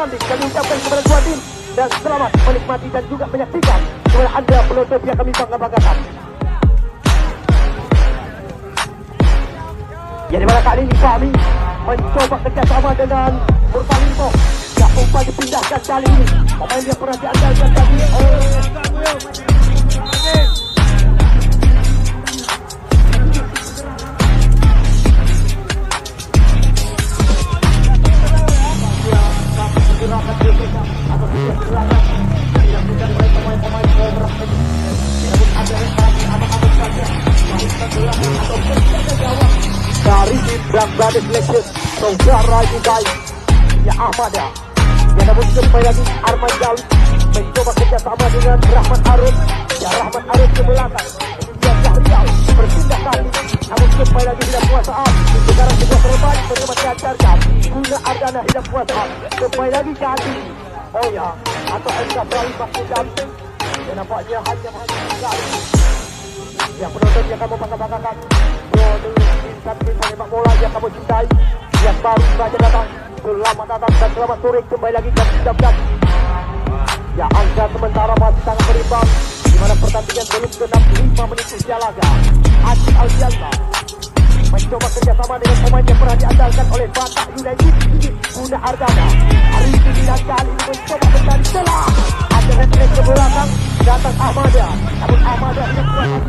bertanding. Kami ucapkan kepada dua tim dan selamat menikmati dan juga menyaksikan. Kepada anda penonton yang kami bangga-banggakan. Ya, di mana kali ini kami mencoba kerjasama dengan Murtalimpo. Yang umpan dipindahkan kali ini. Pemain yang pernah diandalkan tadi dari tim Bangladesh Legends, saudara Yudai ya Ahmad ya. Ya, namun kembali lagi Arman Jawi mencoba kerjasama dengan Rahmat Arun. Ya, Rahmat Arun ke belakang. Dia Syahrial berpindah kali. Namun kembali lagi tidak puas saat sekarang sebuah terlepas bagaimana diantarkan Guna Ardana tidak puas saat kembali lagi kali. Oh ya, atau MK Bali Bakudam. Ya, nampaknya hanya kali. Ya, penonton yang kamu bangga-banggakan, insan penembak bola yang kamu cintai, yang baru saja datang. Selamat datang dan selamat sore kembali lagi dan siap-siap. Ya, angka sementara masih sangat berimbang, di mana pertandingan belum genap 5 menit usia laga. Aziz Alfianza mencoba kerjasama dengan pemain yang pernah diandalkan oleh Batak United, Guna Ardana. Hari ini dan kali ini mencoba mencari celah. Ada refleks ke belakang, datang Ahmada. Namun Ahmada tidak kuat.